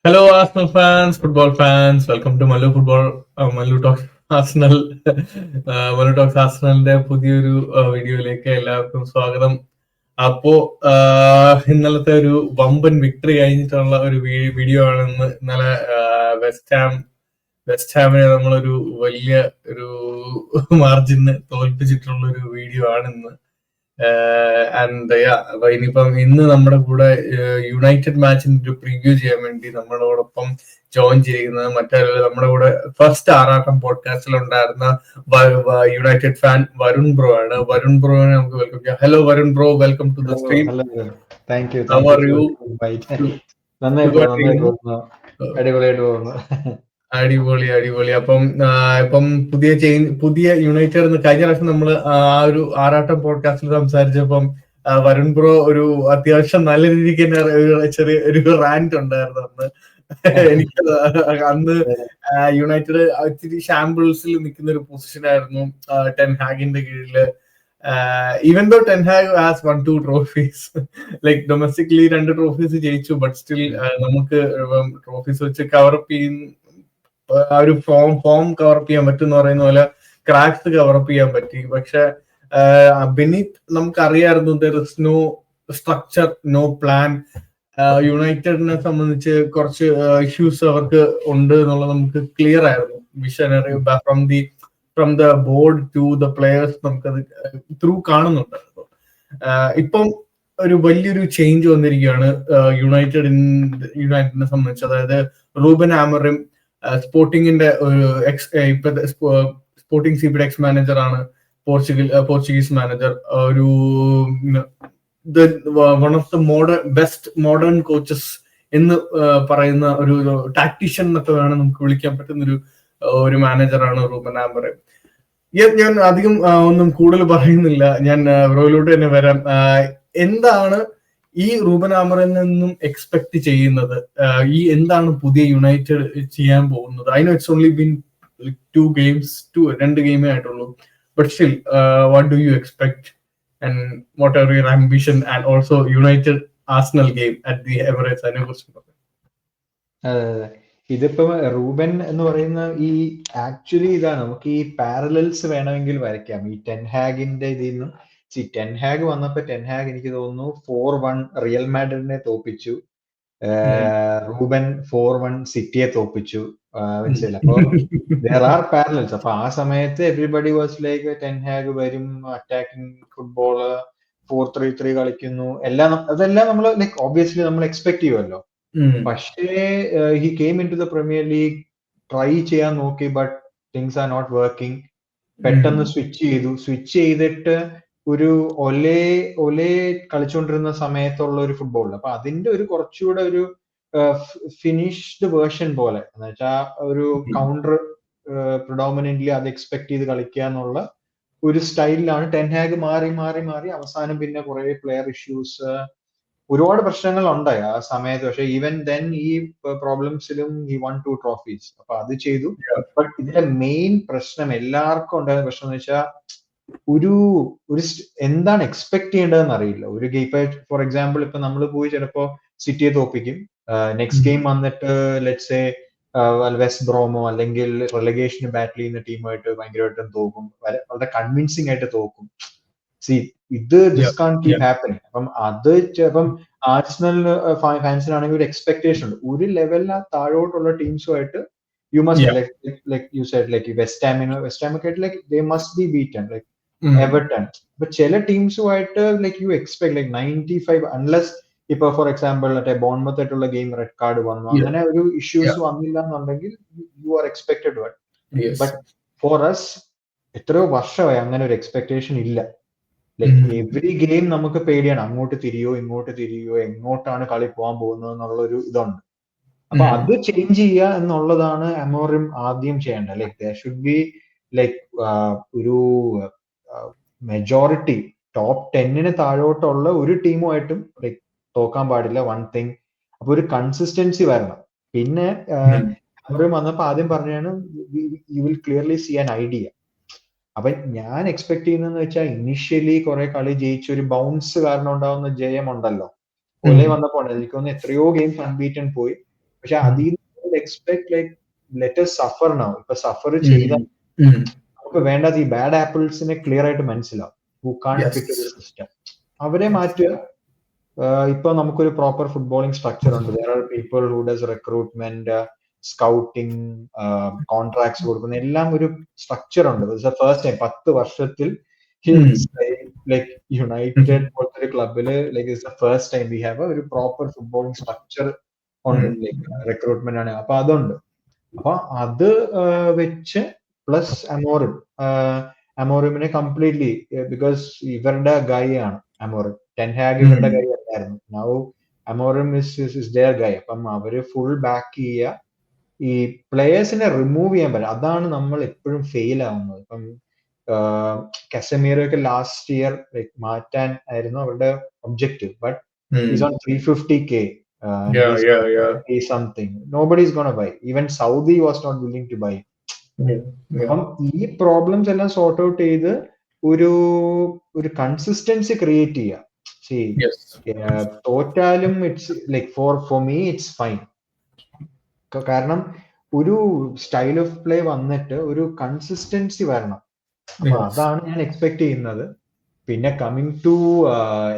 Hello, Arsenal fans, football fans. Welcome to Mallu Talks Arsenal. Mallu Talks Arsenalന്റെ പുതിയൊരു വീഡിയോയിലേക്ക് എല്ലാവർക്കും സ്വാഗതം. അപ്പോ ഇന്നലത്തെ ഒരു വമ്പൻ വിക്ടറി കഴിഞ്ഞിട്ടുള്ള ഒരു വീഡിയോ ആണ് ഇന്നലെ വെസ്റ്റ് ഹാമിനെ നമ്മളൊരു വലിയ ഒരു മാർജിന് തോൽപ്പിച്ചിട്ടുള്ള ഒരു വീഡിയോ ആണ് ഇന്ന്. ആൻഡ് അപ്പൊ ഇന്ന് നമ്മുടെ കൂടെ യുണൈറ്റഡ് മാച്ചിന്റെ ഒരു പ്രിവ്യൂ ചെയ്യാൻ വേണ്ടി നമ്മളോടൊപ്പം ജോയിൻ ചെയ്തിരിക്കുന്നത് മറ്റൊരു നമ്മുടെ കൂടെ ഫസ്റ്റ് ആറാട്ടം പോഡ്കാസ്റ്റിൽ ഉണ്ടായിരുന്ന യുണൈറ്റഡ് ഫാൻ വരുൺ ബ്രോ ആണ്. വരുൺ ബ്രോനെ നമുക്ക് വെൽക്കം ചെയ്യാം. Hello Varun bro, welcome to the stream. How are you? അടിപൊളിയായിട്ട് പോകുന്നു. അടിപൊളി. അപ്പം പുതിയ യുണൈറ്റഡ് കഴിഞ്ഞ പ്രാവശ്യം നമ്മൾ ആ ഒരു ആറാട്ടം പോഡ്കാസ്റ്റിൽ സംസാരിച്ചപ്പം വരുൺ ബ്രോ ഒരു അത്യാവശ്യം നല്ല രീതിക്ക് തന്നെ ചെറിയ ഒരു റാന്റ് ഉണ്ടായിരുന്നു അന്ന്. എനിക്ക് അന്ന് യുണൈറ്റഡ് ഇത്തിരി ഷാമ്പിൾസിൽ നിൽക്കുന്ന ഒരു പൊസിഷൻ ആയിരുന്നു ടെൻ ഹാഗിന്റെ കീഴില്. Even though Ten Hag has 1-2 trophies, like domestically 2 trophies ജയിച്ചു, ബട്ട് സ്റ്റിൽ നമുക്ക് ട്രോഫീസ് വെച്ച് കവറപ്പ് ചെയ്യുന്ന ആ ഒരു ഫോം കവറപ്പ് ചെയ്യാൻ പറ്റും എന്ന് പറയുന്ന പോലെ ക്രാക്സ് കവറപ്പ് ചെയ്യാൻ പറ്റി. പക്ഷെ ബെനീത്ത് നമുക്കറിയായിരുന്നു there is no structure, no plan. യുണൈറ്റഡിനെ സംബന്ധിച്ച് കുറച്ച് ഇഷ്യൂസ് അവർക്ക് ഉണ്ട് എന്നുള്ളത് നമുക്ക് ക്ലിയർ ആയിരുന്നു. Visionary from the board to the players നമുക്കത് ത്രൂ കാണുന്നുണ്ടായിരുന്നു. ഇപ്പം ഒരു വലിയൊരു ചേഞ്ച് വന്നിരിക്കുകയാണ് യുണൈറ്റഡിനെ സംബന്ധിച്ച്. അതായത് റൂബൻ ആമറിം സ്പോർട്ടിങ്ങിന്റെ ഒരു ഇപ്പോഴത്തെ സ്പോർട്ടിംഗ് സിപിയുടെ എക്സ് മാനേജർ ആണ്, പോർച്ചുഗീസ് മാനേജർ. ഒരു one of the best modern coaches എന്ന് പറയുന്ന ഒരു ടാക്ടീഷ്യൻ എന്നൊക്കെ വേണം നമുക്ക് വിളിക്കാൻ പറ്റുന്ന ഒരു മാനേജറാണ് റൂബൻ ആമറിം. ഞാൻ അധികം ഒന്നും കൂടുതൽ പറയുന്നില്ല, ഞാൻ റോയിലോട്ട് തന്നെ വരാം. എന്താണ് ഈ റൂബൻ ആമറിൽ നിന്നും എക്സ്പെക്ട് ചെയ്യുന്നത്? എന്താണ് പുതിയ യുണൈറ്റഡ് ചെയ്യാൻ പോകുന്നത്? I know it's only been 2 games, 2 ഗെയിമേ ആയിട്ടുള്ളൂ, but still what do you expect and what are your ambition and also United Arsenal game at the Emirates, അതിനെ കുറിച്ച് പറഞ്ഞു. ഇതിപ്പോ റൂബൻ എന്ന് പറയുന്ന ഈ ആക്ച്വലി ഇതാണ്, നമുക്ക് ഈ പാരലൽസ് വേണമെങ്കിൽ വരയ്ക്കാം ഈ ടെൻ ഹാഗിന്റെ ഇതിൽ നിന്നും. ടെൻ ഹാഗ് വന്നപ്പോ ടെൻ ഹാഗ് എനിക്ക് തോന്നുന്നു 4-1 റിയൽ മാഡ്രിഡിനെ തോപ്പിച്ചു, റൂബൻ 4-1 സിറ്റിയെ തോപ്പിച്ചു. മനസ്സിലായില്ല? അപ്പൊ there are parallels. അപ്പൊ ആ സമയത്ത് everybody was like ten Hag വരും, അറ്റാക്കിംഗ് ഫുട്ബോള് 4-3-3 കളിക്കുന്നു, അതെല്ലാം നമ്മൾ ലൈക്ക് ഓബ്വിയസ്ലി നമ്മൾ എക്സ്പെക്ട് ചെയ്യുമല്ലോ. പക്ഷേ he came in to the Premier League, try ചെയ്യാൻ നോക്കി, but things are not working. പെട്ടെന്ന് സ്വിച്ച് ചെയ്തിട്ട് ഒരു ഒലേ കളിച്ചുകൊണ്ടിരുന്ന സമയത്തുള്ള ഒരു ഫുട്ബോൾ. അപ്പൊ അതിന്റെ ഒരു കുറച്ചുകൂടെ ഒരു ഫിനിഷ്ഡ് വേർഷൻ പോലെ, എന്ന് വെച്ചാൽ ഒരു കൗണ്ടർ പ്രിഡോമിനന്റ്ലി അത് എക്സ്പെക്ട് ചെയ്ത് കളിക്കുക എന്നുള്ള ഒരു സ്റ്റൈലിലാണ് ടെൻ ഹാഗ് മാറി അവസാനം പിന്നെ കുറെ പ്ലെയർ ഇഷ്യൂസ്, ഒരുപാട് പ്രശ്നങ്ങൾ ഉണ്ടായി ആ സമയത്ത്. പക്ഷെ ഈവൻ ദെൻ ഈ പ്രോബ്ലംസിലും ഈ 1-2 ട്രോഫീസ്, അപ്പൊ അത് ചെയ്തു. ബട്ട് ഇതിന്റെ മെയിൻ പ്രശ്നം എല്ലാവർക്കും ഉണ്ടായിരുന്ന പ്രശ്നം എന്ന് വെച്ചാൽ ഒരു എന്താണ് എക്സ്പെക്ട് ചെയ്യേണ്ടതെന്ന് അറിയില്ല. ഒരു ഗെയിം ഫോർ എക്സാമ്പിൾ ഇപ്പൊ നമ്മൾ പോയി ചിലപ്പോ സിറ്റിയെ തോപ്പിക്കും, നെക്സ്റ്റ് ഗെയിം വന്നിട്ട് ലെറ്റ്സ് സേ വെസ്റ്റ് ബ്രോമോ അല്ലെങ്കിൽ റെലഗേഷന് ബാറ്റിൽ ചെയ്യുന്ന ടീമായിട്ട് ഭയങ്കരമായിട്ടും തോക്കും, വളരെ കൺവിൻസിംഗ് ആയിട്ട് തോക്കും. ഇത് ദിസ് കാൻറ്റ് കീപ് ഹാപ്പനിങ്. അപ്പം അത് ചിലപ്പം ആർസണൽ ഫാൻസിനാണെങ്കിൽ ഒരു എക്സ്പെക്ടേഷൻ ഉണ്ട്, ഒരു ലെവലിന് താഴോട്ടുള്ള ടീംസുമായിട്ട് you must like you said like West ഹാമൊക്കെ ആയിട്ട് like they must be beaten, like Everton. അപ്പൊ ചില ടീംസുമായിട്ട് like you expect like 95 unless ഇപ്പൊ ഫോർ എക്സാമ്പിൾ മറ്റേ ബോൺമത്ത് ആയിട്ടുള്ള ഗെയിം റെഡ് കാർഡ് വന്നു, അങ്ങനെ ഒരു ഇഷ്യൂസ് വന്നില്ല എന്നുണ്ടെങ്കിൽ you are expected. But for us എത്രയോ വർഷമായി അങ്ങനെ ഒരു എക്സ്പെക്ടേഷൻ ഇല്ല. ലൈക്ക് എവറി ഗെയിം നമുക്ക് പേടിയാണ്, അങ്ങോട്ട് തിരിയോ ഇങ്ങോട്ട് തിരിയോ, എങ്ങോട്ടാണ് കളി പോകാൻ പോകുന്നത് എന്നുള്ള ഒരു ഇതുണ്ട്. അപ്പൊ അത് ചേഞ്ച് ചെയ്യുക എന്നുള്ളതാണ് അമോറിം ആദ്യം ചെയ്യേണ്ടത്. Like there should be like ഒരു മെജോറിറ്റി ടോപ്പ് 10 താഴോട്ടുള്ള ഒരു ടീമുമായിട്ടും ലൈക്ക് തോക്കാൻ പാടില്ല, വൺ തിങ്. അപ്പൊ ഒരു കൺസിസ്റ്റൻസി വരണം. പിന്നെ അമോറിം വന്നപ്പോ ആദ്യം പറഞ്ഞാണ് you will clearly see an idea. അപ്പൊ ഞാൻ എക്സ്പെക്ട് ചെയ്യുന്നതെന്ന് വെച്ചാൽ ഇനിഷ്യലി കുറെ കളി ജയിച്ച ഒരു ബൗൺസ് കാരണം ഉണ്ടാവുന്ന ജയമുണ്ടല്ലോ, ഒലേ വന്നപ്പോൾ എനിക്ക് തോന്നുന്നു എത്രയോ ഗെയിംസ് അൺബീറ്റൻ പോയി. പക്ഷെ അതിൽ expect like let us suffer now. ഇപ്പൊ സഫർ ചെയ്താൽ നമുക്ക് വേണ്ടത് ഈ ബാഡ് ആപ്പിൾസിനെ ക്ലിയർ ആയിട്ട് മനസ്സിലാവും. Who can fit the system, അവരെ മാറ്റുക. ഇപ്പൊ നമുക്കൊരു പ്രോപ്പർ ഫുട്ബോളിംഗ് സ്ട്രക്ചർ ഉണ്ട്. there are people who does recruitment, scouting, contracts കൊടുക്കുന്ന എല്ലാം ഒരു സ്ട്രക്ചർ ഉണ്ട്. ഫസ്റ്റ് ടൈം 10 വർഷത്തിൽ ലൈക്ക് യുണൈറ്റഡ് പോലത്തെ ഒരു ക്ലബില് like it's the first time we have ഒരു പ്രോപ്പർ ഫുട്ബോളിംഗ് സ്ട്രക്ചർ ഉണ്ട്. ലൈക്ക് റിക്രൂട്ട്മെന്റ് ആണ്. അപ്പൊ അതുണ്ട്. അപ്പൊ അത് വെച്ച് പ്ലസ് അമോറിമിനെ കംപ്ലീറ്റ്ലി, ബിക്കോസ് ഇവരുടെ ഗൈ ആണ് അമോറിം. ടെൻ ഹാഗ് ഇവരുടെ ഗൈ അല്ലായിരുന്നു. നൗ അമോറിം ഇസ് ദെയർ ഗൈ. അപ്പം അവര് ഫുൾ ബാക്ക് ചെയ്യുക. ഈ പ്ലേയേഴ്സിനെ റിമൂവ് ചെയ്യാൻ പറ്റില്ല. അതാണ് നമ്മൾ എപ്പോഴും ഫെയിൽ ആവുന്നത്. ഇപ്പം കസമീറൊക്കെ ലാസ്റ്റ് ഇയർ മാറ്റാൻ ആയിരുന്നു അവരുടെ objective. But is on 350K something. Nobody is going to buy. Even Saudi was not willing to buy. അപ്പം ഈ പ്രോബ്ലംസ് എല്ലാം സോർട്ട് ഔട്ട് ചെയ്ത് ഒരു കൺസിസ്റ്റൻസി ക്രിയേറ്റ് ചെയ്യുക. തോറ്റാലും it's like for me it's fine. കാരണം ഒരു സ്റ്റൈൽ ഓഫ് പ്ലേ വന്നിട്ട് ഒരു കൺസിസ്റ്റൻസി വരണം. അപ്പൊ അതാണ് ഞാൻ എക്സ്പെക്ട് ചെയ്യുന്നത്. പിന്നെ coming to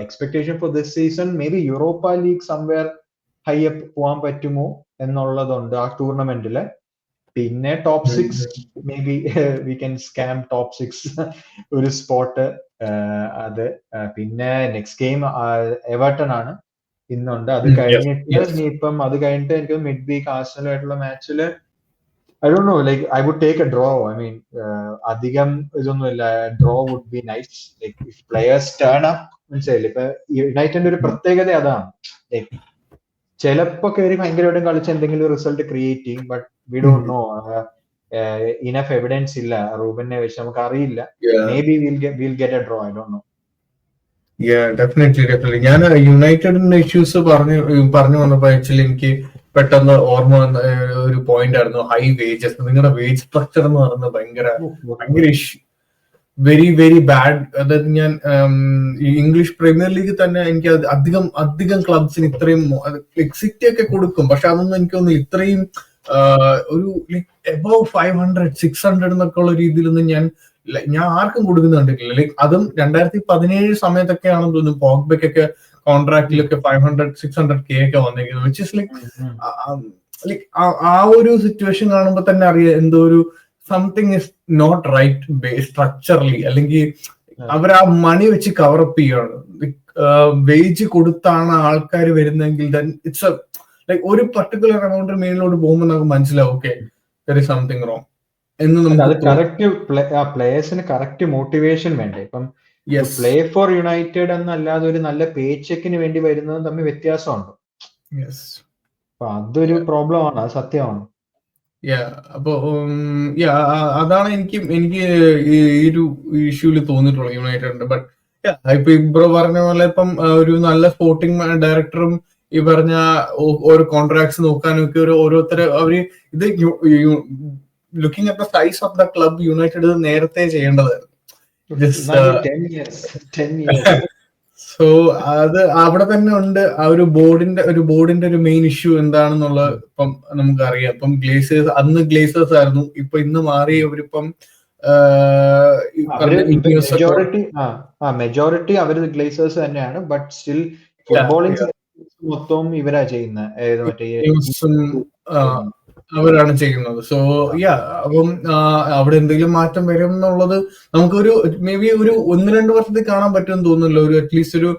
expectation for this season, maybe Europa League somewhere high up പോകാൻ പറ്റുമോ എന്നുള്ളതുണ്ട് ആ ടൂർണമെന്റില്. പിന്നെ top 6 maybe we can scam top 6 ഒരു സ്പോട്ട്. അത് പിന്നെ നെക്സ്റ്റ് ഗെയിം എവർട്ടൺ ആണ് ഇന്നുണ്ട്. അത് കഴിഞ്ഞിട്ട് ഇനിയിപ്പം അത് കഴിഞ്ഞിട്ട് എനിക്ക് മിഡ് വീക്ക് ആഴ്സണലുമായിട്ടുള്ള മാച്ചില് I don't know, like I would take a draw. I mean, അധികം ഇതൊന്നുമില്ല. Draw would be nice. Like if players turn up, മനസ്സിലായില്ലേ? ഇപ്പൊ യുണൈറ്റഡിന്റെ ഒരു പ്രത്യേകത അതാണ്. ലൈക് ചിലപ്പോ കയറി ഭയങ്കരമായിട്ടും കളിച്ച് എന്തെങ്കിലും റിസൾട്ട് ക്രിയേറ്റ് ചെയ്യും. But we don't know, enough evidence ഇല്ല റൂബനെ വെച്ച്, നമുക്ക് അറിയില്ല. May be will get A draw, I don't no. Definitely. ഞാൻ യുണൈറ്റഡിന്റെ ഇഷ്യൂസ് പറഞ്ഞു വന്നപ്പോ ആക്ച്വലി എനിക്ക് പെട്ടെന്ന് ഓർമ്മ വന്ന ഒരു പോയിന്റ് ആയിരുന്നു ഹൈ വേജസ്. നിങ്ങളുടെ വേജ് സ്ട്രക്ചർ എന്ന് പറയുന്നത് ഭയങ്കര ഇഷ്യൂ, വെരി വെരി ബാഡ്. അതായത് ഞാൻ ഇംഗ്ലീഷ് പ്രീമിയർ ലീഗ് തന്നെ എനിക്ക് അധികം ക്ലബ്സിന് ഇത്രയും സിറ്റി ഒക്കെ കൊടുക്കും, പക്ഷെ അതൊന്നും എനിക്കൊന്നും ഇത്രയും ഒരു എബവ് 500-600 എന്നൊക്കെ ഉള്ള രീതിയിലൊന്നും ഞാൻ ആർക്കും കൊടുക്കുന്ന കണ്ടിട്ടില്ല. ലൈക്ക് അതും 2017 സമയത്തൊക്കെ ആണെന്ന് തോന്നുന്നു പോഗ്ബയ്ക്കൊക്കെ കോൺട്രാക്റ്റിലൊക്കെ 500-600K ഒക്കെ വന്നിരിക്കുന്നത്. വിച്ച് ഇസ് ലൈക്ക് ആ ഒരു സിറ്റുവേഷൻ കാണുമ്പോൾ തന്നെ അറിയാം എന്തോ ഒരു something is not right structurally. അല്ലെങ്കിൽ അവർ ആ മണി വെച്ച് കവറപ്പ് ചെയ്യാണ്. വേജ് കൊടുത്താണ് ആൾക്കാർ വരുന്നതെങ്കിൽ ദെൻ ഇറ്റ്സ് ലൈക്ക് ഒരു പർട്ടിക്കുലർ എമൗണ്ടിന് മേളിലോട്ട് പോകുമ്പോൾ നമുക്ക് മനസ്സിലാവും okay there is something wrong എന്ന് നമുക്ക്. പ്ലേയേഴ്സിന് കറക്റ്റ് മോട്ടിവേഷൻ വേണ്ടേ? ഇപ്പം പ്ലേ ഫോർ യുണൈറ്റഡ് എന്നല്ലാതെ ഒരു നല്ല പേ ചെക്കിന് വേണ്ടി വരുന്നത് തമ്മിൽ വ്യത്യാസമുണ്ട്. അപ്പൊ അതൊരു പ്രോബ്ലം ആണ്, അത് സത്യമാണ്. അപ്പൊ അതാണ് എനിക്ക് ഈ ഒരു ഇഷ്യൂല് തോന്നിയിട്ടുള്ളത് യുണൈറ്റഡിന്റെ. ബട്ട് ഇപ്പൊ ഇബ്രോ പറഞ്ഞ പോലെ ഇപ്പം ഒരു നല്ല സ്പോർട്ടിംഗ് ഡയറക്ടറും ഈ പറഞ്ഞ ഓരോ കോൺട്രാക്ട്സ് നോക്കാനും ഒക്കെ ഓരോരുത്തർ അവര് ഇത് looking at the size of the club United നേരത്തെ ചെയ്യേണ്ടതായിരുന്നു. സോ അത് അവിടെ തന്നെ ഉണ്ട്. ആ ഒരു ബോർഡിന്റെ ഒരു മെയിൻ ഇഷ്യൂ എന്താണെന്നുള്ളത് ഇപ്പം നമുക്ക് അറിയാം. ഇപ്പം അന്ന് ഗ്ലേസേഴ്സ് ആയിരുന്നു, ഇന്ന് മാറി അവരിപ്പം മെജോറിറ്റി അവര് ഗ്ലേസേഴ്സ് തന്നെയാണ്. ബട്ട് സ്റ്റിൽ ഫുട്ബോളിംഗ് മൊത്തം ഇവരാ ചെയ്യുന്നത്, അവരാണ് ചെയ്യുന്നത്. സോ അപ്പം അവിടെ എന്തെങ്കിലും മാറ്റം വരും എന്നുള്ളത് നമുക്കൊരു മേ ബി ഒരു 1-2 വർഷത്തിൽ കാണാൻ പറ്റുമെന്ന് തോന്നുന്നില്ല. ഒരു അറ്റ്ലീസ്റ്റ് ഒരു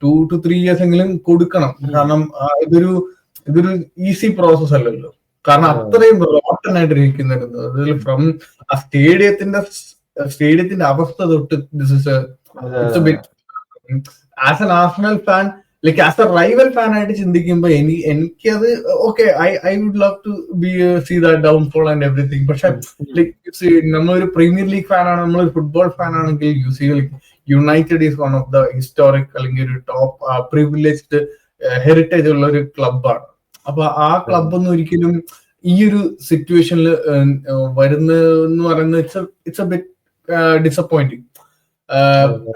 2 to 3 years എങ്കിലും കൊടുക്കണം. കാരണം ഇതൊരു ഈസി പ്രോസസ് അല്ലല്ലോ. കാരണം അത്രയും റോട്ടൻ ആയിട്ടിരിക്കുന്നുണ്ട്. അതിൽ ഫ്രം ആ സ്റ്റേഡിയത്തിന്റെ അവസ്ഥ തൊട്ട് as an Arsenal fan, like as a rival fan ആയിട്ട് ചിന്തിക്കുമ്പോ എനിക്കത് okay, I would love to see that downfall and everything. പക്ഷെ ലൈക്ക് നമ്മളൊരു പ്രീമിയർ ലീഗ് ഫാനാണ്, നമ്മളൊരു ഫുട്ബോൾ ഫാൻ ആണെങ്കിൽ United is one of the historic അല്ലെങ്കിൽ ഒരു ടോപ്പ് പ്രിവിലേജ്ഡ് ഹെറിറ്റേജ് ഉള്ള ഒരു ക്ലബാണ്. അപ്പൊ ആ ക്ലബൊന്നും ഒരിക്കലും ഈ ഒരു സിറ്റുവേഷനിൽ വരുന്നെന്ന് പറയുന്നത് it's A bit disappointing.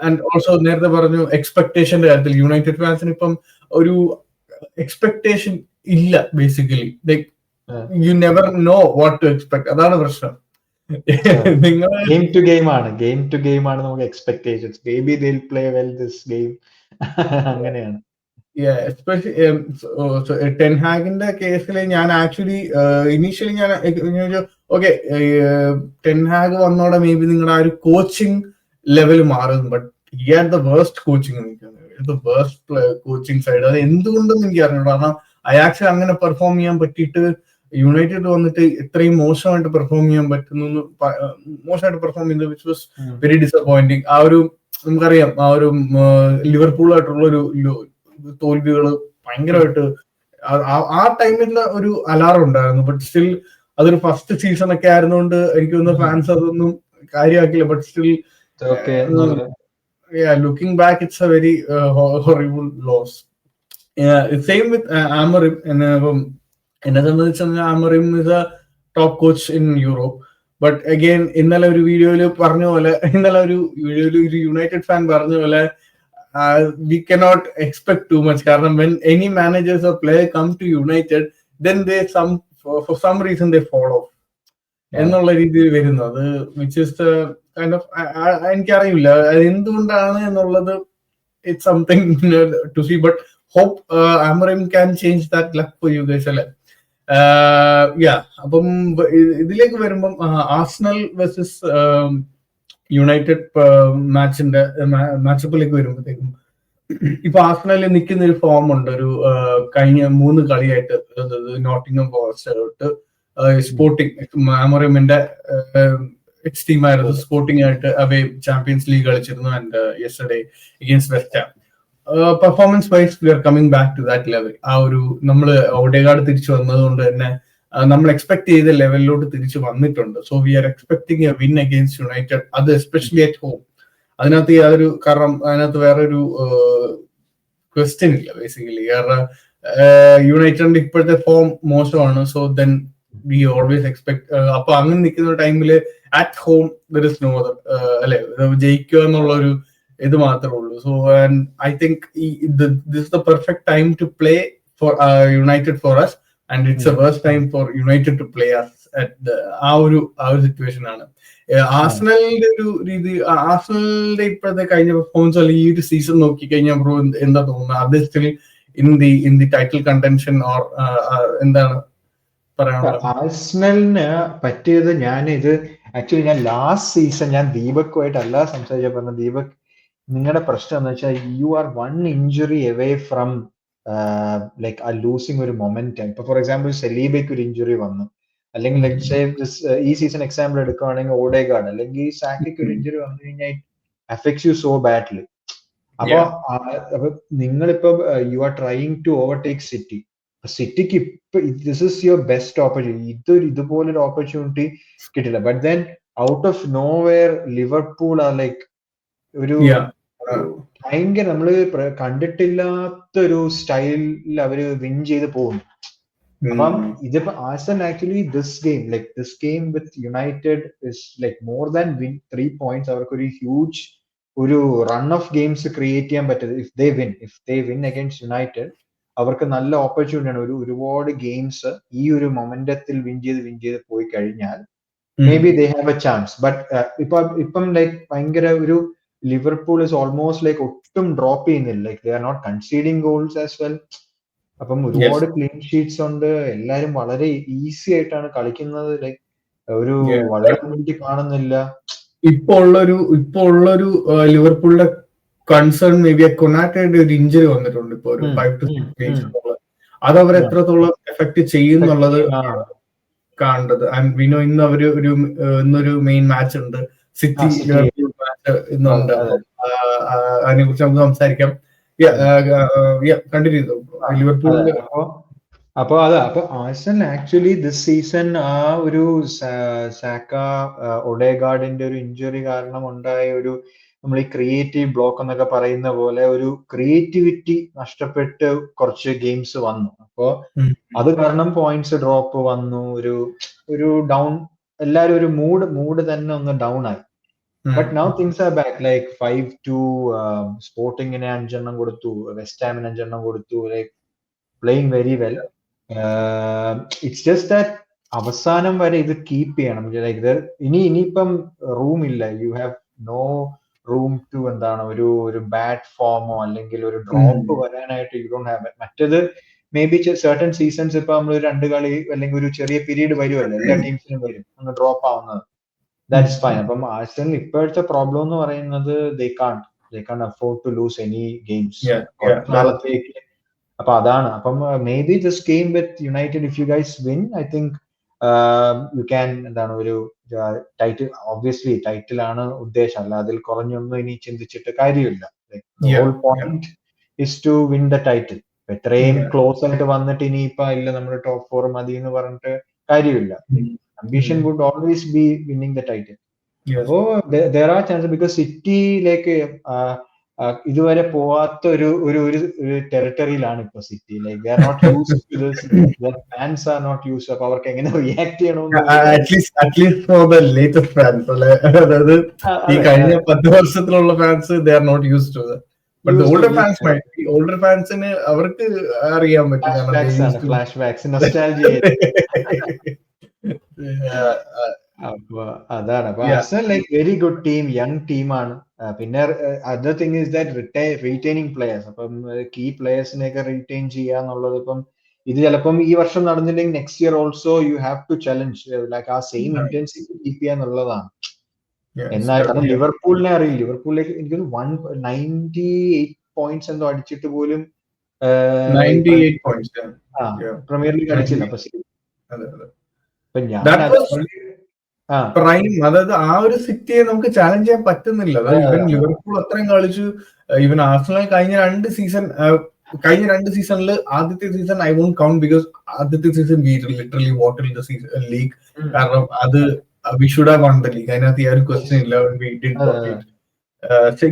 And also നേരത്തെ പറഞ്ഞു എക്സ്പെക്ടേഷന്റെ കാര്യത്തിൽ യുണൈറ്റഡ് ഫാൻസിന് ഇപ്പം ഒരു എക്സ്പെക്ടേഷൻ ഇല്ല basically. Like you never know what to expect. അതാണ് പ്രശ്നം. നിങ്ങൾ ഗെയിം ടു ഗെയിം ആണ് നമുക്ക് expectations. Maybe they will play well this game. അങ്ങനെയാണ്. ടെൻ ഹാഗിന്റെ കേസിൽ ഞാൻ ആക്ച്വലി ഇനീഷ്യലി ഞാൻ ഓക്കെ ടെൻ ഹാഗ് വന്നോടെ മേ ബി നിങ്ങളുടെ ആ ഒരു കോച്ചിങ് ലെവൽ മാറുന്നു. But he had the worst coaching. Worst coaching side. അത് എന്തുകൊണ്ടെന്ന് എനിക്ക് അറിഞ്ഞു. കാരണം അയാക്സ് അങ്ങനെ പെർഫോം ചെയ്യാൻ പറ്റിയിട്ട് യുണൈറ്റഡ് വന്നിട്ട് ഇത്രയും മോശമായിട്ട് പെർഫോം ചെയ്യാൻ പറ്റുന്നു, മോശമായിട്ട് പെർഫോം ചെയ്യുന്നത് വിച്ച് വാസ് വെരി ഡിസപ്പോയിന്റിങ്. ആ ഒരു നമുക്കറിയാം ആ ഒരു ലിവർപൂളായിട്ടുള്ള ഒരു തോൽവികൾ ഭയങ്കരമായിട്ട് ആ ടൈമിൽ ഒരു അലാറം ഉണ്ടായിരുന്നു. ബട്ട് സ്റ്റിൽ അതൊരു ഫസ്റ്റ് സീസൺ ഒക്കെ ആയിരുന്നുകൊണ്ട് എനിക്ക് തോന്നുന്നു ഫാൻസ് അതൊന്നും കാര്യമാക്കില്ല. But still looking back it's a very horrible loss. Same with Amorim. എന്നെ സംബന്ധിച്ച് Amorim is a top coach in Europe. But again ഇന്നലെ ഒരു വീഡിയോയില് പറഞ്ഞ പോലെ, ഒരു യുണൈറ്റഡ് ഫാൻ പറഞ്ഞ പോലെ we cannot expect too much. കാരണം when any managers or player come to United, then they for some reason they fall off എന്നുള്ള രീതിയിൽ വരുന്നു. അത് which is the kind of എനിക്കറിയില്ല അത് എന്തുകൊണ്ടാണ് എന്നുള്ളത്. It's something to see, but hope Amorim can change that luck for you guys അല്ലെ. അപ്പം ഇതിലേക്ക് വരുമ്പം ആർസണൽ വേഴ്സസ് യുണൈറ്റഡ് മാച്ചപ്പിലേക്ക് വരുമ്പോഴത്തേക്കും ഇപ്പൊ ആർസണലിൽ നിൽക്കുന്ന ഒരു ഫോം ഉണ്ട്. ഒരു കഴിഞ്ഞ 3 കളിയായിട്ട് നോട്ടിംഗം ഫോറസ്റ്റ് സ്പോർട്ടിംഗ്, ആമറിമിന്റെ എക്സ് ടീമായിരുന്നു. സ്പോർട്ടിംഗ് ആയിട്ട് അവേ ചാമ്പ്യൻസ് ലീഗ് കളിച്ചിരുന്നു. And yesterday against West Ham. Performance wise we are coming back to that level. ആ ഒരു നമ്മള് ഓഡേഗാർഡ് തിരിച്ചു വന്നതുകൊണ്ട് തന്നെ നമ്മൾ എക്സ്പെക്ട് ചെയ്ത ലെവലിലോട്ട് തിരിച്ചു വന്നിട്ടുണ്ട്. So we are expecting A win against United. അത് എസ്പെഷ്യലി അറ്റ് ഹോം. അതിനകത്ത് യാതൊരു കാരണം അതിനകത്ത് വേറൊരു ക്വസ്റ്റ്യൻ ഇല്ല ബേസിക്കലി. കാരണം യുണൈറ്റഡിന്റെ ഇപ്പോഴത്തെ ഫോം മോശമാണ്. So then we always expect. അപ്പൊ അങ്ങനെ നിൽക്കുന്ന ടൈമില് at home there is no other അല്ലെ, ജയിക്കുക എന്നുള്ള ഒരു ഇത് മാത്രമേ ഉള്ളൂ. So I think this is the perfect time to play for United for us. And it's a worst time for United to play ആ ഒരു സിറ്റുവേഷൻ ആണ്. ആർസണലിന്റെ ഒരു രീതി, ആർസണലിന്റെ ഇപ്പോഴത്തെ കഴിഞ്ഞ പെർഫോമൻസ് അല്ലെങ്കിൽ ഈ ഒരു സീസൺ നോക്കി കഴിഞ്ഞാൽ ബ്രോ എന്താ തോന്നുന്നത്? അത് still in the title contention or എന്താണ് പറയാനുള്ളത്? ആർസണലിന് പറ്റിയത് ആക്ച്വലി ഞാൻ ലാസ്റ്റ് സീസൺ ഞാൻ ദീപക്കുമായിട്ടല്ല സംസാരിച്ച പറഞ്ഞ, ദീപക് നിങ്ങളുടെ പ്രശ്നം എന്ന് വെച്ചാൽ you are 1 injury away from like ആ ലൂസിങ് ഒരു മൊമെന്റം. ഇപ്പൊ ഫോർ എക്സാമ്പിൾ സെലീബയ്ക്ക് ഒരു ഇഞ്ചുറി വന്നു, അല്ലെങ്കിൽ ഈ സീസൺ എക്സാമ്പിൾ എടുക്കുകയാണെങ്കിൽ ഓഡേഗാർഡ് അല്ലെങ്കിൽ സാക്കയ്ക്ക് ഒരു ഇഞ്ചുറി വന്നു കഴിഞ്ഞാൽ അഫക്ട്സ് യു സോ ബാഡ്ലി. അപ്പൊ നിങ്ങളിപ്പോ you are trying to overtake City. സിറ്റിക്ക് ഇപ്പൊ this is your best opportunity. ഇതുപോലൊരു ഓപ്പർച്യൂണിറ്റി കിട്ടില്ല. But then out of nowhere Liverpool are like ഒരു ഭയങ്കര നമ്മള് കണ്ടിട്ടില്ലാത്തൊരു സ്റ്റൈലിൽ അവര് വിൻ ചെയ്ത് പോകുന്നു. അപ്പം ഇതിപ്പോ Arsenal actually this game with United is like more than win 3 points. അവർക്ക് ഒരു ഹ്യൂജ് ഒരു റൺ ഓഫ് ഗെയിംസ് ക്രിയേറ്റ് ചെയ്യാൻ പറ്റുന്നത്. If they win against United അവർക്ക് നല്ല ഓപ്പർച്യൂണിറ്റിയാണ്. ഒരുപാട് ഗെയിംസ് ഈ ഒരു മൊമെന്റത്തിൽ വിൻ ചെയ്ത് പോയി കഴിഞ്ഞാൽ maybe they have a chance. But ഇപ്പം ലൈക്ക് ഭയങ്കര ഒരു ലിവർപൂൾ ഇസ് ഓൾമോസ്റ്റ് ലൈക്ക് ഒട്ടും ഡ്രോപ്പ് ചെയ്യുന്നില്ല. Like they are not conceding goals as well. അപ്പം ഒരുപാട് ക്ലീൻ ഷീറ്റ്സ് ഉണ്ട്. എല്ലാരും വളരെ ഈസി ആയിട്ടാണ് കളിക്കുന്നത്. ലൈക്ക് ഒരു വളരെ കാണുന്നില്ല. ഇപ്പൊ ഉള്ളൊരു ലിവർപൂളിന്റെ കൺസേൺ മേ ബി കൊനാറ്റയുടെ ഒരു ഇഞ്ചുറി വന്നിട്ടുണ്ട്. ഇപ്പൊ ഒരു 5 to 6 games. അത് അവർ എത്രത്തോളം എഫക്ട് ചെയ്യുന്നുള്ളത് കാണേണ്ടത്. ആൻഡ് വിനോ ഇന്ന് അവര് ഇന്നൊരു മെയിൻ മാച്ച് ഉണ്ട്, സിറ്റി ലിവർപൂൾ മാച്ച് ഇന്നുണ്ട്. അതിനെ കുറിച്ച് നമുക്ക് സംസാരിക്കാം. കണ്ടിന്യൂ ചെയ്തു ലിവർപൂളിന്റെ. അപ്പൊ ആർസണൽ ആക്ച്വലി ദിസ് സീസൺ ആ ഒരു സാക്ക ഒഡേഗാർഡിന്റെ ഒരു ഇഞ്ചുറി കാരണം ഉണ്ടായ ഒരു നമ്മൾ ഈ ക്രിയേറ്റീവ് ബ്ലോക്ക് എന്നൊക്കെ പറയുന്ന പോലെ ഒരു ക്രിയേറ്റിവിറ്റി നഷ്ടപ്പെട്ട് കുറച്ച് ഗെയിംസ് വന്നു. അപ്പോ അത് കാരണം പോയിന്റ്സ് ഡ്രോപ്പ് വന്നു. ഒരു ഡൗൺ, എല്ലാരും ഒരു മൂഡ് തന്നെ ഒന്ന് ഡൗൺ ആയി. But now things are back. Like 5-2 സ്പോർട്ടിങ്ങിന് 5 കൊടുത്തു, വെസ്റ്റ് ഹാമിന് 5 കൊടുത്തു. Like playing very well. It's just that അവസാനം വരെ ഇത് കീപ്പ് ചെയ്യണം. ലൈക്ക് ഇനിയിപ്പം റൂം ഇല്ല, you have no room to എന്താണ് ഒരു ബാഡ് ഫോമോ അല്ലെങ്കിൽ ഒരു ഡ്രോപ്പ് വരാനായിട്ട് യു ഡോണ്ട് ഹാവ്. മറ്റേത് മേ ബി സർട്ടൺ സീസൺസ് ഇപ്പൊ നമ്മൾ 2 കളി അല്ലെങ്കിൽ ഒരു ചെറിയ പീരീഡ് വരുമല്ലോ, എല്ലാ ടീംസിനും വരും ഒന്ന് ഡ്രോപ്പ് ആവുന്നത്. That's fine. അപ്പം ആഴ്സണൽ ഇപ്പോഴത്തെ പ്രോബ്ലം എന്ന് പറയുന്നത് they can't afford to lose any games. നാളത്തേക്ക്. അപ്പൊ അതാണ്. അപ്പം may be this game with United, if you guys win, I think you can എന്താണ് ഒരു ടൈറ്റിൽ, ഒബ്വിയസ്ലി ടൈറ്റിൽ ആണ് ഉദ്ദേശം, അല്ല അതിൽ കുറഞ്ഞൊന്നും ഇനി ചിന്തിച്ചിട്ട് കാര്യമില്ല. Whole point is to win the title. എത്രയും ക്ലോസ് ആയിട്ട് വന്നിട്ട് ഇനിയിപ്പോ ഇല്ല നമ്മുടെ ടോപ്പ് 4 മതി എന്ന് പറഞ്ഞിട്ട് കാര്യമില്ല. Ambition would always be winning the title. So there are chances because സിറ്റിയിലേക്ക് ഇതുവരെ പോവാത്ത ഒരു ടെറിട്ടറിയിലാണ് ഇപ്പൊ city. Like they are not used to this, their fans are not used. അപ്പൊ അവർക്ക് എങ്ങനെ റിയാക്ട് ചെയ്യണമെന്ന് at least for the latest fans അല്ലെ, അതായത് ഈ കഴിഞ്ഞ 10 വർഷത്തിലുള്ള fans they are not used to that. But the older fans might be, older fansന് അവർക്ക് അറിയാൻ പറ്റും, ഫ്ലാഷ് ബാക്സ്, നൊസ്റ്റാൾജിയ. അപ്പൊ അതാണ്. അപ്പൊ Arsenal like very good team, young ടീമാണ്. പിന്നെ other thing is that retaining players. അപ്പം കീ പ്ലേയേഴ്സിനെയൊക്കെ റീറ്റെയിൻ ചെയ്യുക എന്നുള്ളത് ഇപ്പം ഇത് ചിലപ്പം ഈ വർഷം നടന്നില്ലെങ്കിൽ next year also you have to challenge like ആ സെയിം ഇന്റൻസിറ്റി കീപ്പ് ചെയ്യുക എന്നുള്ളതാണ്. എന്നാൽ കാരണം ലിവർപൂളിനെ അറിയില്ല, ലിവർപൂളിലേക്ക് എനിക്ക് 198 പോയിന്റ്സ് എന്തോ അടിച്ചിട്ട് പോലും പ്രീമിയർ ലീഗ് അടിച്ചില്ല. അതായത് ആ ഒരു സിറ്റിയെ നമുക്ക് ചാലഞ്ച് ചെയ്യാൻ പറ്റുന്നില്ല. ഇവൻ ലിവർപൂൾ അത്രയും കളിച്ചു, ഇവൻ ആർസണൽ കഴിഞ്ഞ 2 സീസണിൽ ആദ്യത്തെ season I won't count because ആദ്യത്തെ season we literally water the league. കാരണം അത് we should have won the league, അതിനകത്ത് ഈ ഒരു ക്വസ്റ്റ്യൻ ഇല്ല.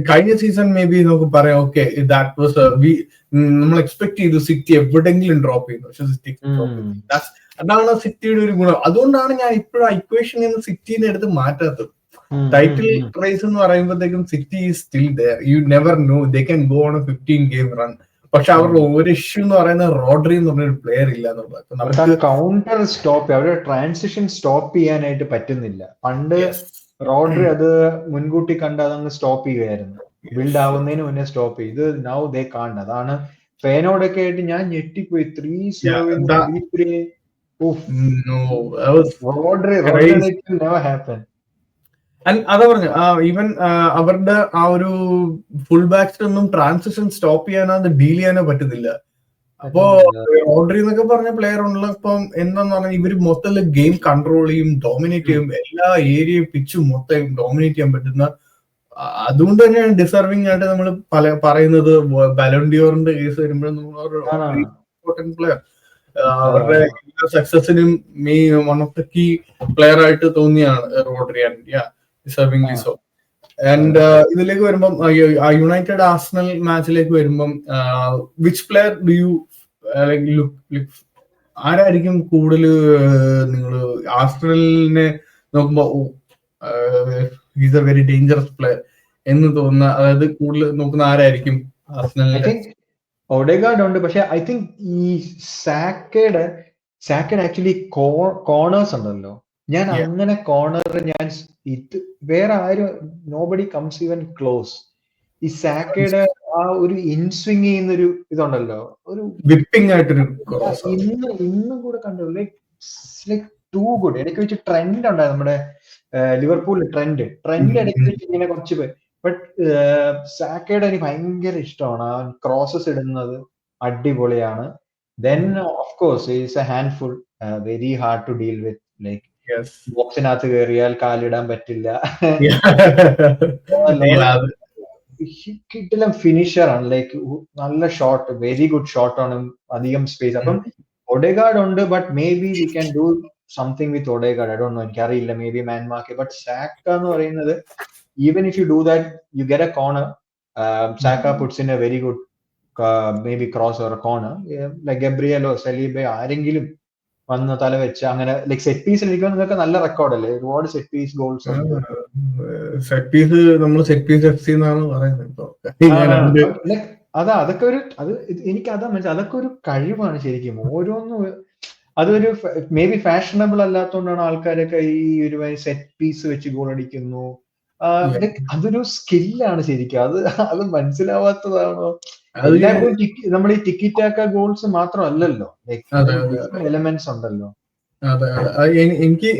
കഴിഞ്ഞ സീസൺ മേ ബി നമുക്ക് പറയാം ഓക്കെ ദാറ്റ് വാസ് നമ്മൾ എക്സ്പെക്ട് ചെയ്തു സിറ്റി എവിടെങ്കിലും ഡ്രോപ്പ് ചെയ്യുന്നു, പക്ഷെ സിറ്റി അതാണ് സിറ്റിയുടെ ഒരു ഗുണം. അതുകൊണ്ടാണ് ഞാൻ ഇപ്പോഴും ഇക്വേഷനിൽ നിന്ന് സിറ്റിനെ എടുത്ത് മാറ്റാത്തത്. ടൈറ്റിൽ റേസ് എന്ന് പറയുമ്പോഴത്തേക്കും city is still there, U never no, they can go on 15 game run. പക്ഷെ അവരുടെ ഒരു ഇഷ്യൂ എന്ന് പറയുന്നത് റോഡ്രി എന്ന് പറഞ്ഞൊരു പ്ലെയർ ഇല്ല എന്നുള്ളത്. കൗണ്ടർ സ്റ്റോപ്പ്, അവരുടെ ട്രാൻസിഷൻ സ്റ്റോപ്പ് ചെയ്യാനായിട്ട് പറ്റുന്നില്ല. പണ്ട് റോഡ്രി അത് മുൻകൂട്ടി കണ്ട് അതങ്ങ് സ്റ്റോപ്പ് ചെയ്യുമായിരുന്നു, ബിൽഡ് ആവുന്നതിന് മുന്നേ സ്റ്റോപ്പ് ചെയ്ത്. നൗ ദേ കാണ്ട്. അതാണ് ഫേനോടൊക്കെ ആയിട്ട് ഞാൻ ഞെട്ടിപ്പോയി. 3-0 അതാ പറഞ്ഞു. ഈവൻ അവരുടെ ആ ഒരു ഫുൾ ബാക്സിനൊന്നും ട്രാൻസിഷൻ സ്റ്റോപ്പ് ചെയ്യാനോ ഡീൽ ചെയ്യാനോ പറ്റുന്നില്ല. അപ്പോ റോഡ്രി എന്നൊക്കെ പറഞ്ഞ പ്ലെയർ ഉള്ളപ്പം എന്താന്ന് പറഞ്ഞാൽ ഇവര് മൊത്തത്തിൽ ഗെയിം കൺട്രോൾ ചെയ്യും, ഡോമിനേറ്റ് ചെയ്യും, എല്ലാ ഏരിയയും പിച്ചും മൊത്തം ഡോമിനേറ്റ് ചെയ്യാൻ പറ്റുന്ന. അതുകൊണ്ട് തന്നെയാണ് ഡിസർവിംഗ് ആയിട്ട് നമ്മൾ പറയുന്നത്. ബാലോണ്ടിയോറിന്റെ കേസ് വരുമ്പോഴും ഇമ്പോർട്ടന്റ് പ്ലെയർ, അവരുടെ സക്സസിനും one of the key player ആയിട്ട് തോന്നിയാണ് റോഡ്രി. Deservingly so. ആൻഡ് ഇതിലേക്ക് വരുമ്പം യുണൈറ്റഡ് ആർസണൽ മാച്ചിലേക്ക് വരുമ്പം വിച്ച് പ്ലെയർ ഡു യു ആരായിരിക്കും കൂടുതൽ നിങ്ങൾ ആർസണലിനെ നോക്കുമ്പോ is A very dangerous player എന്ന് തോന്നുന്ന, അതായത് കൂടുതൽ നോക്കുന്ന ആരായിരിക്കും ആർസണലിനെ? ഒഡെഗാർഡ് ഉണ്ട്, പക്ഷെ ഐ തിങ്ക് ഈ സാക്കയുടെ ആക്ച്വലി കോർണേഴ്സ് ഉണ്ടല്ലോ, ഞാൻ അങ്ങനെ കോർണർ ഞാൻ ഇത് വേറെ ആരും നോബഡി കംസ് ഈവൻ ക്ലോസ്. ഈ സാക്കയുടെ ആ ഒരു ഇൻസ്വിങ് ചെയ്യുന്നൊരു ഇതുണ്ടല്ലോ, ഒരു വിപ്പിംഗ് ആയിട്ടൊരു ഇന്നും കൂടെ കണ്ടു. Like too good. ഇടയ്ക്ക് വെച്ച് ട്രെൻഡ് ഉണ്ടായിരുന്നു നമ്മുടെ ലിവർപൂളിൽ, ട്രെൻഡ് ഇടയ്ക്ക് വെച്ച് ഇങ്ങനെ കുറച്ച് പേര്. ബട്ട് സാക്കയുടെ എനിക്ക് ഭയങ്കര ഇഷ്ടമാണ്. അവൻ ക്രോസസ് ഇടുന്നത് അടിപൊളിയാണ്. Then of course is a handful, very hard to deal with. Like ബോക്സിനകത്ത് കയറിയാൽ കാലിടാൻ പറ്റില്ല. കിട്ടില്ല ഫിനിഷർ ആണ്. ലൈക്ക് നല്ല ഷോട്ട്, വെരി ഗുഡ് ഷോട്ട് ആണ്, അധികം സ്പേസ്. അപ്പം ഒഡെഗാർഡ് ഉണ്ട്, but maybe we can do something with Odegaard. I don't know, എനിക്കറിയില്ല. Maybe man mark. But Saka എന്ന് പറയുന്നത്, even if you do that, you get a corner. Saka puts in a very good maybe cross or a corner, like Gabriel or Saliba ആരെങ്കിലും വന്ന് തല വെച്ച് അങ്ങനെ like set piece ഇരിക്കുന്നതൊക്കെ നല്ല റെക്കോർഡല്ലേ. ഒരുപാട് set piece goals. Set piece നമ്മൾ set piece FC എന്നാണ് പറയുന്നത്. അതൊക്കെ ഒരു എനിക്ക് അതാ മനസ്സിലായി, അതൊക്കെ ഒരു കഴിവാണ് ശരിക്കും. ഓരോന്നും അതൊരു മേ ബി ഫാഷനബിൾ അല്ലാത്തതുകൊണ്ടാണ് ആൾക്കാരൊക്കെ ഈ ഒരു സെറ്റ് പീസ് വെച്ച് ഗോൾ അടിക്കുന്നു. അതൊരു സ്കില്ലാണ് ശരിക്കും. അത് മനസ്സിലാവാത്തതാണോ? അത് എല്ലായ്പ്പോഴും നമ്മൾ ഈ ടിക്കി ടാക്ക ഗോൾസ് മാത്രമല്ലല്ലോ, ഡിഫറെന്റ് എലമെന്റ്സ് ഉണ്ടല്ലോ. അതെ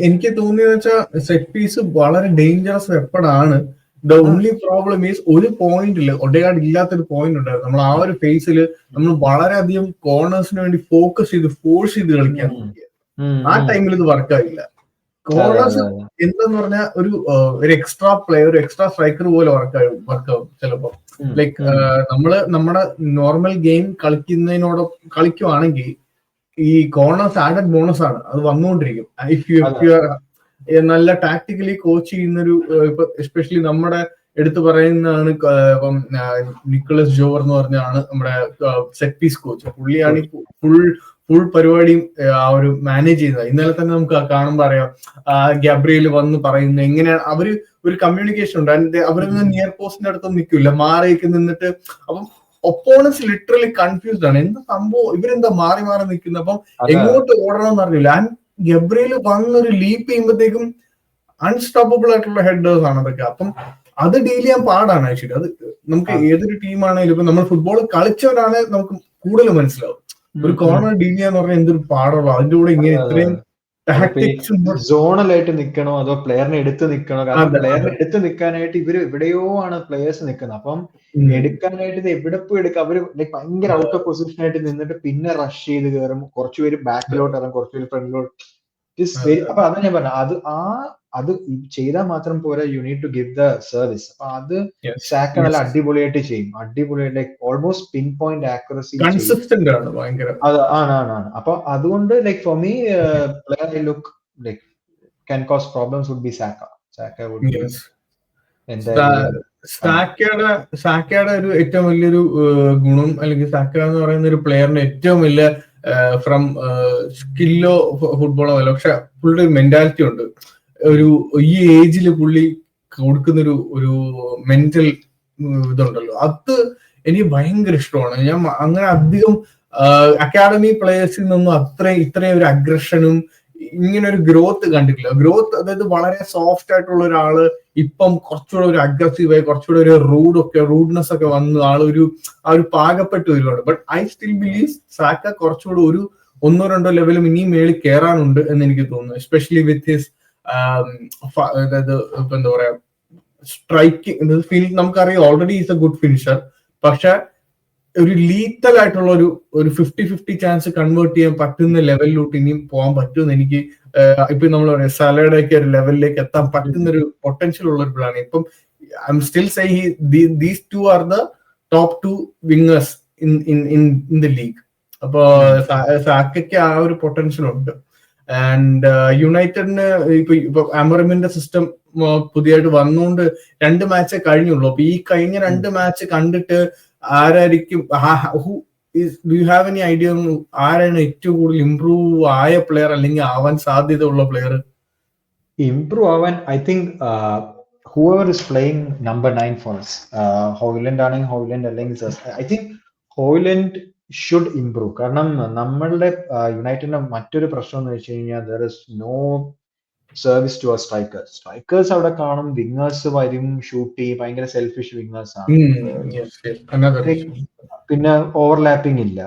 എനിക്ക് തോന്നിയെന്ന് വെച്ചാൽ സെറ്റ് പീസ് വളരെ ഡേഞ്ചറസ് വെപ്പണാണ്. ദ ഓൺലി പ്രോബ്ലം ഈസ് ഒരു പോയിന്റില് ഒഡേഗാർഡ് ഇല്ലാത്തൊരു പോയിന്റ് ഉണ്ടായിരുന്നു. നമ്മൾ ആ ഒരു ഫേസിൽ നമ്മൾ വളരെയധികം കോർണേഴ്സിന് വേണ്ടി ഫോക്കസ് ചെയ്ത് ഫോഴ്സ് ചെയ്ത് കളിക്കാൻ നോക്കിയത്. ആ ടൈമിൽ ഇത് വർക്കായില്ല. കോർണേഴ്സ് എന്തെന്ന് പറഞ്ഞാൽ ഒരു എക്സ്ട്രാ പ്ലെയർ, ഒരു എക്സ്ട്രാ സ്ട്രൈക്കർ പോലെ വർക്കാവും ചിലപ്പോ. ലൈക്ക് നമ്മുടെ നോർമൽ ഗെയിം കളിക്കുവാണെങ്കിൽ ഈ കോർണേഴ്സ് ആഡഡ് ബോണസ് ആണ്, അത് വന്നുകൊണ്ടിരിക്കും. ഇഫ് യു ആർ നല്ല ടാക്ടിക്കലി കോച്ച് ചെയ്യുന്നൊരു, ഇപ്പൊ എസ്പെഷ്യലി നമ്മുടെ എടുത്തു പറയുന്നതാണ് ഇപ്പം നിക്കോളസ് ജോവർ എന്ന് പറഞ്ഞാണ് നമ്മുടെ സെറ്റ് പീസ് കോച്ച്. പുള്ളിയാണ് ഫുൾ പരിപാടിയും ആ ഒരു മാനേജ് ചെയ്യുന്നത്. ഇന്നലെ തന്നെ നമുക്ക് കാണുമ്പോൾ അറിയാം, ഗബ്രിയേൽ വന്ന് പറയുന്നത് എങ്ങനെയാണ് അവര് ഒരു കമ്മ്യൂണിക്കേഷൻ ഉണ്ട്. അവരൊന്നും നിയർ പോസ്റ്റിന്റെ അടുത്തൊന്നും നിൽക്കില്ല, മാറിയൊക്കെ നിന്നിട്ട്. അപ്പം ഒപ്പോണൻസ് ലിറ്ററലി കൺഫ്യൂസ്ഡ് ആണ്, എന്താ സംഭവം, ഇവരെന്താ മാറി നിൽക്കുന്നത്, അപ്പം എങ്ങോട്ട് ഓടണം എന്ന് അറിയില്ല. ആൻഡ് ഗബ്രിയേൽ വന്നൊരു ലീപ്പ് ചെയ്യുമ്പോഴത്തേക്കും അൺസ്റ്റോപ്പബിൾ ആയിട്ടുള്ള ഹെഡേഴ്സ് ആണ് അതൊക്കെ. അപ്പം അത് ഡീൽ ചെയ്യാൻ പാടാണ് ആക്ച്വലി. അത് നമുക്ക് ഏതൊരു ടീമാണെങ്കിലും, ഇപ്പൊ നമ്മൾ ഫുട്ബോൾ കളിച്ചവരാണ് നമുക്ക് കൂടുതൽ മനസ്സിലാവും. ഒരു കോർണർ ഡീൽ ചെയ്യാന്ന് പറഞ്ഞാൽ എന്തൊരു പാടുള്ളൂ. അതിന്റെ കൂടെ ഇങ്ങനെ ഇത്രയും സോണലായിട്ട് നിൽക്കണോ അതോ പ്ലെയറിനെ എടുത്ത് നിൽക്കണോ? കാരണം പ്ലെയറിനെ എടുത്ത് നിൽക്കാനായിട്ട് ഇവര് എവിടെയോ ആണ് പ്ലെയേഴ്സ് നിൽക്കുന്നത്. അപ്പം എടുക്കാനായിട്ട് ഇത് എവിടെ പോയി എടുക്കാം? അവര് ഭയങ്കര ഔട്ട് ഓഫ് പൊസിഷൻ ആയിട്ട് നിന്നിട്ട് പിന്നെ റഷ് ചെയ്ത് കയറും. കുറച്ചുപേര് ബാക്കിലോട്ട് ഇറങ്ങും, കുറച്ചുപേര് ഫ്രണ്ടിലോട്ട്. അപ്പൊ അതാ ഞാൻ പറഞ്ഞത്, അത് ചെയ്താൽ മാത്രം പോരാ, you need to give the service. അപ്പൊ അത് സാക്ക നല്ല അടിപൊളിയായിട്ട് ചെയ്യും. അടിപൊളിയായിട്ട് ഓൾമോസ്റ്റ് പിൻ പോയിന്റ് ആക്യുറസി ആണ്. അപ്പൊ അതുകൊണ്ട് for me player I look can cause problems would be Saka. Saka would be സാക്കയുടെ ഒരു ഏറ്റവും വലിയൊരു ഗുണം, അല്ലെങ്കിൽ സാക്ക എന്ന് പറയുന്ന ഒരു പ്ലെയറിന്റെ ഏറ്റവും വലിയ ഫ്രം സ്കില്ലോ ഫുട്ബോളോ അല്ല, പക്ഷെ പുള്ളിയുടെ ഒരു മെന്റാലിറ്റി ഉണ്ട്. ഈ ഏജിൽ പുള്ളി കൊടുക്കുന്ന ഒരു മെന്റൽ ഇതുണ്ടല്ലോ, അത് എനിക്ക് ഭയങ്കര ഇഷ്ടമാണ്. ഞാൻ അങ്ങനെ അധികം അക്കാഡമി പ്ലേയേഴ്സിൽ നിന്നും ഇത്രയും ഒരു അഗ്രഷനും ഇങ്ങനെ ഒരു ഗ്രോത്ത് കണ്ടിട്ടില്ല. ഗ്രോത്ത്, അതായത് വളരെ സോഫ്റ്റ് ആയിട്ടുള്ള ഒരാള് ഇപ്പം കുറച്ചുകൂടെ ഒരു അഗ്രസീവായി, കുറച്ചുകൂടെ ഒരു റൂഡ്നെസ് ഒക്കെ വന്ന് ആ ഒരു പാകപ്പെട്ട് വരുവാണ്. But I still believe Saka കുറച്ചുകൂടെ ഒരു 1-2 ലെവലും ഇനിയും മേളിൽ കയറാനുണ്ട് എന്ന് എനിക്ക് തോന്നുന്നു. എസ്പെഷ്യലി വിത്ത് ഹിസ് അതായത് ഇപ്പൊ എന്താ പറയാ, സ്ട്രൈക്കിംഗ് ഫീൽ. നമുക്കറിയാം already is A good finisher, പക്ഷെ ഒരു ലീത്തൽ ആയിട്ടുള്ള ഒരു 50-50 ചാൻസ് കൺവേർട്ട് ചെയ്യാൻ പറ്റുന്ന ലെവലിലോട്ട് ഇനിയും പോകാൻ പറ്റുമെന്ന് എനിക്ക്, ഇപ്പൊ നമ്മൾ പറയാം സലയുടെ ഒക്കെ ഒരു ലെവലിലേക്ക് എത്താൻ പറ്റുന്ന ഒരു പൊട്ടൻഷ്യൽ ഉള്ള ഒരു പ്ലാൻ. ഇപ്പം I am still say these two are the top 2 wingers in the league. അപ്പൊ സാക്കയ്ക്ക് ആ ഒരു പൊട്ടൻഷ്യൽ ഉണ്ട്. ആൻഡ് യുണൈറ്റഡിന് ഇപ്പൊ അമറിമിന്റെ സിസ്റ്റം പുതിയതായിട്ട് വന്നുകൊണ്ട് 2 മാച്ചേ കഴിഞ്ഞുള്ളൂ. അപ്പൊ ഈ കഴിഞ്ഞ 2 മാച്ച് കണ്ടിട്ട് ആരായിരിക്കും, do you have any idea ആരാണ് ഏറ്റവും കൂടുതൽ ഇംപ്രൂവ് ആയ പ്ലെയർ, അല്ലെങ്കിൽ ആവാൻ സാധ്യത ഉള്ള പ്ലെയർ? ഇംപ്രൂവ് ആവാൻ I think whoever is playing number 9 for us, Hojlund ആണെങ്കിൽ ഹോയ്ലൻഡ്, അല്ലെങ്കിൽ I think Hojlund should improve. കാരണം നമ്മളുടെ യുണൈറ്റഡിന്റെ മറ്റൊരു പ്രശ്നം എന്ന് വെച്ച് കഴിഞ്ഞാൽ there is no service to strikers അവിടെ കാണും, വിങ്ങേഴ്സ് വരും, ഷൂട്ട് ചെയ്യും, ഭയങ്കര സെൽഫിഷ് വിങ്ങേഴ്സ് ആണ്. പിന്നെ ഓവർലാപ്പിംഗ് ഇല്ല,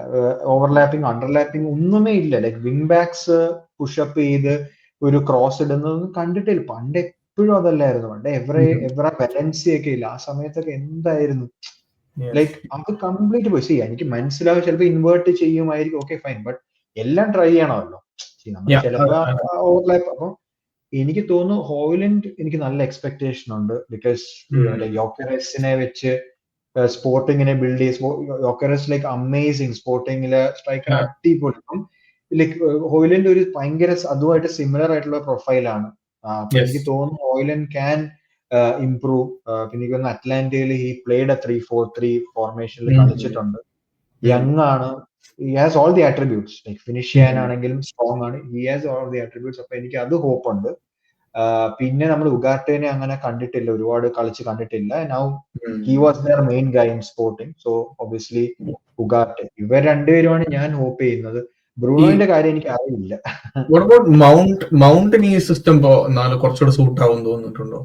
അണ്ടർലാപ്പിംഗ് ഒന്നുമേ ഇല്ല. വിങ് ബാക്സ് പുഷപ്പ് ചെയ്ത് ഒരു ക്രോസ് ഇടുന്നതൊന്നും കണ്ടിട്ടില്ല. പണ്ട് എപ്പോഴും അതല്ലായിരുന്നു. പണ്ട് എവറ വെലൻസിയ ഒക്കെ ഇല്ല, ആ സമയത്തൊക്കെ എന്തായിരുന്നു. അത് കംപ്ലീറ്റ് പോയി. എനിക്ക് മനസ്സിലാവും, ചിലപ്പോ ഇൻവേർട്ട് ചെയ്യുമായിരിക്കും, ഓക്കെ ഫൈൻ, ബട്ട് എല്ലാം ട്രൈ ചെയ്യണമല്ലോ. ചിലപ്പോ ഓവർലാപ്പ്. അപ്പൊ എനിക്ക് തോന്നുന്നു ഹോയ്ലൻഡ് എനിക്ക് നല്ല എക്സ്പെക്ടേഷൻ ഉണ്ട്. ബിക്കോസ് യോക്കറസിനെ വെച്ച് സ്പോർട്ടിങ്ങിനെ ബിൽഡ് ചെയ്ത്, യോക്കറസ് അമേസിങ് സ്പോർട്ടിങ്ങിലെ സ്ട്രൈക്കർ, അടിപൊളി. ഹോയ്ലൻഡ് ഒരു ഭയങ്കര അതുമായിട്ട് സിമിലർ ആയിട്ടുള്ള പ്രൊഫൈലാണ്. അപ്പൊ എനിക്ക് തോന്നുന്നു ഹോയ്ലൻഡ് ക്യാൻ ഇംപ്രൂവ്. പിന്നെ എനിക്ക് തോന്നുന്നു അറ്റ്ലാന്റയിൽ ഹി പ്ലേഡ് 3-4-3 ഫോർമേഷനിൽ കളിച്ചിട്ടുണ്ട്. യങ് ആണ്, he has all the attributes. Finish ചെയ്യാനാണെങ്കിലും സ്ട്രോങ് ആണ്, he has all the attributes. അപ്പൊ എനിക്ക് അത് ഹോപ്പ് ഉണ്ട്. പിന്നെ നമ്മൾ ഉഗാർട്ടേനെ അങ്ങനെ കണ്ടിട്ടില്ല, ഒരുപാട് കളിച്ച് കണ്ടിട്ടില്ല. Now he was there main Guy in Sporting, so obviously ഉഗാർട്ടെ. ഇവർ രണ്ടുപേരുമാണ് ഞാൻ ഹോപ്പ് ചെയ്യുന്നത്. ബ്രൂണോന്റെ കാര്യം എനിക്ക് അറിയില്ല. മൗണ്ടിന് ഈ സിസ്റ്റം കുറച്ചുകൂടെ സൂട്ട് ആവും തോന്നിട്ടുണ്ടോ?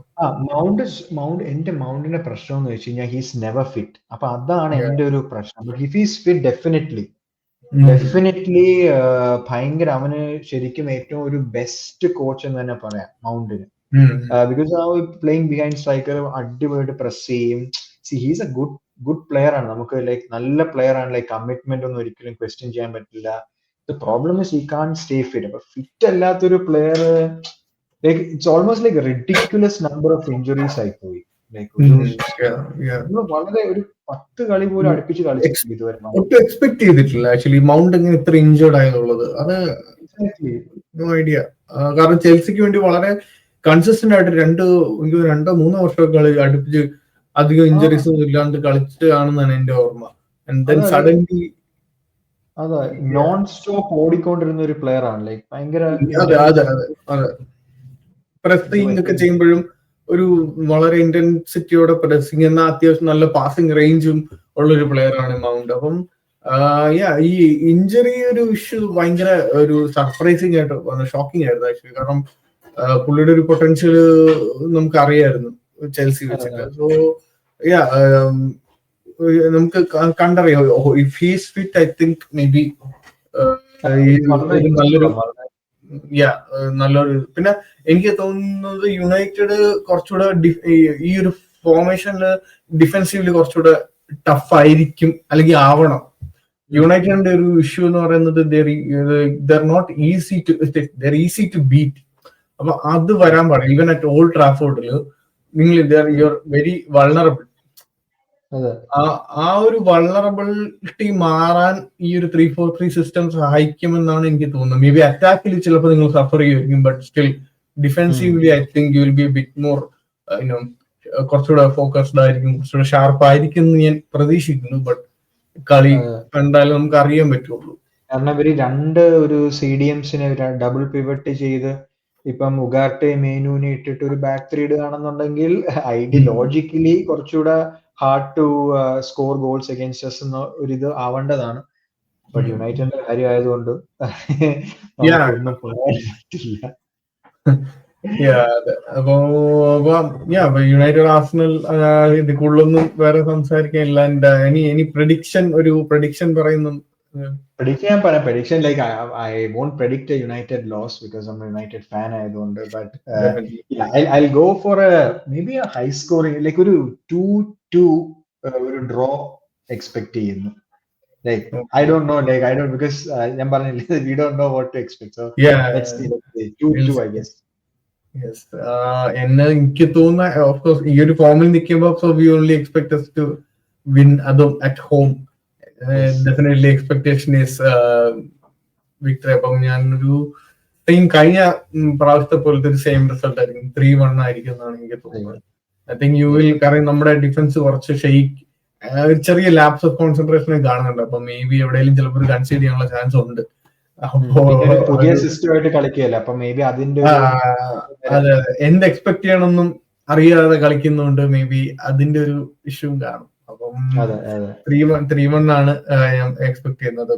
എന്റെ മൗണ്ടിന്റെ പ്രശ്നം എന്ന് വെച്ച് കഴിഞ്ഞാൽ ഹീസ് നെവർ ഫിറ്റ്. അപ്പൊ അതാണ് എന്റെ ഒരു പ്രശ്നം. ഇഫ് ഹീസ് ഫിറ്റ് ഡെഫിനറ്റ്ലി ഭയങ്കര, അവന് ശരിക്കും ഏറ്റവും ഒരു ബെസ്റ്റ് കോച്ച് എന്ന് തന്നെ പറയാം മൗണ്ടിന്. ബിക്കോസ് ആ പ്ലേയിങ് ബിഹൈൻഡ് സ്ട്രൈക്കർ അടിപൊളിയായിട്ട് പ്രസ് ചെയ്യും. ഹീസ് എ ഗുഡ് പ്ലെയർ ആണ്. നമുക്ക് ലൈക്ക് നല്ല പ്ലെയർ ആണ്. ലൈക്ക് കമ്മിറ്റ്മെന്റ് ഒന്നും ഒരിക്കലും ക്വസ്റ്റ്യൻ ചെയ്യാൻ പറ്റില്ല. The problem is he can stay fit. അപ്പൊ ഫിറ്റ് അല്ലാത്തൊരു player, like it's almost like ridiculous number of injuries ആയി പോയി. വളരെ ഒരു 10 കളി പോലും അടുപ്പിച്ച് കളിച്ചിട്ടില്ല ഇതുവരെ. ഒട്ടും എക്സ്പെക്ട് ചെയ്തിട്ടില്ല ആക്ച്വലി മൗണ്ട് ഇങ്ങനെ ഇത്ര ഇഞ്ചേർഡ് ആയെന്നുള്ളത്. അത് നോ ഐഡിയ. കാരണം ചെൽസിക്ക് വേണ്ടി വളരെ കൺസിസ്റ്റന്റ് ആയിട്ട് 2-3 വർഷമൊക്കെ അടുപ്പിച്ച് അധികം ഇഞ്ചറീസ് ഒന്നും ഇല്ലാണ്ട് കളിച്ചാണെന്നാണ് എന്റെ ഓർമ്മ. സഡൻലി അതെ, നോൺ സ്റ്റോപ്പ് ഓടിക്കൊണ്ടിരുന്ന ഒരു പ്ലെയർ ആണ്. ലൈക്ക് ഭയങ്കര പ്രസിംഗ് ഒക്കെ ചെയ്യുമ്പോഴും ഒരു വളരെ ഇന്റൻസിറ്റിയോടെ പ്രസിംഗ് എന്നാൽ അത്യാവശ്യം നല്ല പാസിംഗ് റേഞ്ചും ഉള്ളൊരു പ്ലെയർ ആണ് മൗണ്ട്. അപ്പം ഈ ഇഞ്ചറി ഒരു ഇഷ്യൂ ഭയങ്കര ഒരു സർപ്രൈസിങ് ആയിട്ട് ഷോക്കിംഗ് ആയിരുന്നു ആക്ച്വലി. കാരണം പുള്ളിയുടെ ഒരു പൊട്ടൻഷ്യൽ നമുക്ക് അറിയായിരുന്നു ചെൽസി വെച്ചിട്ട്. സോ നമുക്ക് കണ്ടറിയാം. If he's fit I think may be നല്ലൊരു. പിന്നെ എനിക്ക് തോന്നുന്നത് യുണൈറ്റഡ് കുറച്ചുകൂടെ ഈ ഒരു ഫോർമേഷനിൽ ഡിഫെൻസീവ്ലി കുറച്ചുകൂടെ ടഫ് ആയിരിക്കും, അല്ലെങ്കിൽ ആവണം. യുണൈറ്റഡിന്റെ ഒരു ഇഷ്യൂ എന്ന് പറയുന്നത് ഈസി ടു ബീറ്റ്. അപ്പൊ അത് വരാൻ പാടില്ല. ഈവൻ അറ്റ് ഓൾഡ് ട്രാഫോർഡില് നിങ്ങൾ വെരി വൾണറബിൾ. ആ ഒരു വൾണറബിലിറ്റി മാറാൻ ഈ ഒരു 3-4-3 സിസ്റ്റം സഹായിക്കുമെന്നാണ് എനിക്ക് തോന്നുന്നത്. മേ ബി അറ്റാക്കിൽ ചിലപ്പോൾ നിങ്ങൾ സഫർ ചെയ്യുമായിരിക്കും, but still defensively I think you will be bit more കുറച്ചുകൂടെ ഫോക്കസ്ഡ് ആയിരിക്കും, കുറച്ചുകൂടെ ഷാർപ്പ് ആയിരിക്കും എന്ന് ഞാൻ പ്രതീക്ഷിക്കുന്നു. ബട്ട് കളി കണ്ടാലും നമുക്ക് അറിയാൻ പറ്റുള്ളൂ. കാരണം ഇവര് ഒരു CDMസിനെ ഡബിൾ പിവറ്റ് ചെയ്ത് ഇപ്പം ഉഗാർട്ടെ മേനൂനെ ഇട്ടിട്ട് ഒരു ബാക്ക് 3 ഇടുകയാണെന്നുണ്ടെങ്കിൽ ലോജിക്കലി കുറച്ചുകൂടെ hard to score goals against us എന്ന ഒരിത് ആവേണ്ടതാണ്. ബട്ട് യുണൈറ്റഡിന്റെ കാര്യം ആയതുകൊണ്ട് ഒന്നും പറയാൻ പറ്റില്ല. അപ്പോ യുണൈറ്റഡ് ആർസണൽ ഇത് കൂടുതലൊന്നും വേറെ സംസാരിക്കാനില്ല. എനി പ്രഡിക്ഷൻ പറയുന്നു. Prediction like I won't predict a United loss because I'm a United fan ആയതുകൊണ്ട്. But I'll go for maybe a high scoring, like ഒരു 2-2 ഒരു draw expect ചെയ്യുന്നു. Like I don't know, because ഞാൻ പറഞ്ഞില്ല, we don't know what to expect. So let's see 2-2 I guess. Yes. എനിക്ക് തോന്നുന്ന of course ഈ ഒരു ഫോമിൽ നിൽക്കുമ്പോൾ so we only expect us to win അതും at home. Definitely expectation is victory. അപ്പം ഞാനൊരു കഴിഞ്ഞ പ്രാവശ്യത്തെ പോലത്തെ ഒരു സെയിം റിസൾട്ട് ആയിരിക്കും, 3-1 ആയിരിക്കും എന്നാണ് എനിക്ക് തോന്നുന്നത്. I think you will. കാരണം നമ്മുടെ ഡിഫൻസ് കുറച്ച് ഒരു ചെറിയ ലാപ്സ് ഓഫ് കോൺസെൻട്രേഷൻ കാണുന്നുണ്ട്. അപ്പൊ മേ ബി എവിടെയെങ്കിലും ചിലപ്പോൾ കൺസീഡ് ചെയ്യാനുള്ള ചാൻസ് ഉണ്ട്. പുതിയ സിസ്റ്റമായിട്ട് കളിക്കുകയല്ല, അപ്പൊ മേ ബി അതിന്റെ അതെ എന്ത് എക്സ്പെക്ട് ചെയ്യണമെന്നും അറിയാതെ കളിക്കുന്നുണ്ട്. മേ ബി അതിന്റെ ഒരു ഇഷ്യൂ കാണും. അപ്പം 3-1 ആണ് ഞാൻ എക്സ്പെക്ട് ചെയ്യുന്നത്.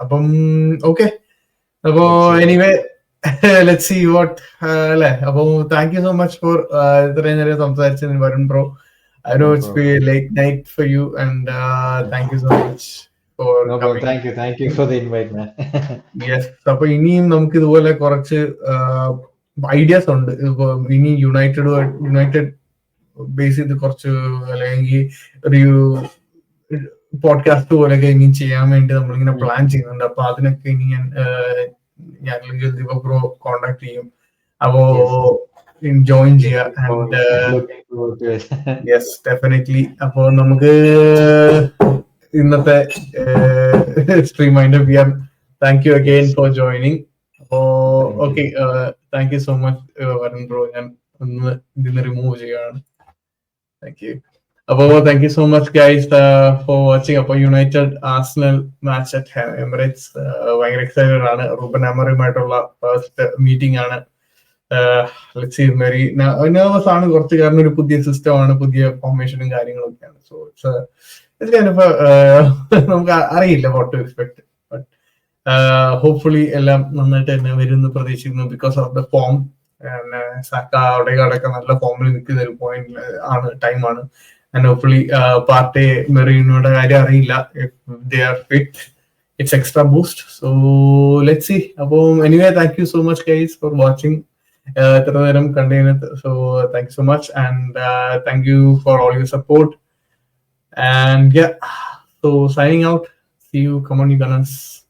അപ്പം ഓക്കെ. അപ്പോ എനിവേ ലെറ്റ്സ് സീ വാട്ട് അല്ലെ. അപ്പൊ thank you so much for ഇത്രയും നേരം സംസാരിച്ചതിന് Varun bro. I know it's been late night for you, and thank you so much for coming. Thank you for the invite, man. Yes. അപ്പൊ ഇനിയും നമുക്ക് ഇതുപോലെ കുറച്ച് ഐഡിയാസ് ഉണ്ട്. ഇപ്പൊ ഇനി യുണൈറ്റഡ് ബേസ് ചെയ്ത് കുറച്ച് അല്ലെങ്കിൽ ഒരു പോഡ്കാസ്റ്റ് പോലെയൊക്കെ ഇനി ചെയ്യാൻ വേണ്ടി നമ്മളിങ്ങനെ പ്ലാൻ ചെയ്യുന്നുണ്ട്. അപ്പൊ അതിനൊക്കെ ഇനി ഞാൻ ബ്രോ കോണ്ടാക്ട് ചെയ്യും. അപ്പോ ജോയിൻ ചെയ്യാം. Yes definitely. അപ്പോ നമുക്ക് ഇന്നത്തെ സ്ട്രീം വൈൻഡപ്പ് ചെയ്യാം. Thank you again for joining. അപ്പോ okay, thank you so much Varun bro. ഞാൻ ഒന്ന് ഇതിന്ന് റിമൂവ് ചെയ്യാണ്. Thank you. Thank you so much guys for watching. United Arsenal match at Emirates. ഭയങ്കര എക്സൈറ്റഡ് ആണ്. റൂബൻ അമറിയുമായിട്ടുള്ള ഫസ്റ്റ് മീറ്റിംഗ് ആണ്. Very nervous ആണ് കുറച്ച്, കാരണം ഒരു പുതിയ സിസ്റ്റമാണ്, പുതിയ ഫോർമേഷനും കാര്യങ്ങളൊക്കെയാണ്. സോ നമുക്ക് അറിയില്ല what to expect. But hopefully എല്ലാം നന്നായിട്ട് തന്നെ വരുമെന്ന് പ്രതീക്ഷിക്കുന്നു. Because of the form, Saka അവിടെയൊക്കെ നല്ല ഫോമിൽ നിൽക്കുന്ന ഒരു പോയിന്റ് ആണ്, ടൈമാണ്. ആൻഡ് ഹോപ്പ്ഫുള്ളി പാർട്ടി മെറീനോയുടെ കാര്യം അറിയില്ല, they are fit, it's extra boost. So let's see. അപ്പോൾ anyway thank you so much guys for watching. ഇത്ര നേരം കണ്ടതിന്. So thank you so much and thank you for all your support. And yeah, so signing out. See you. Come on, you gunners.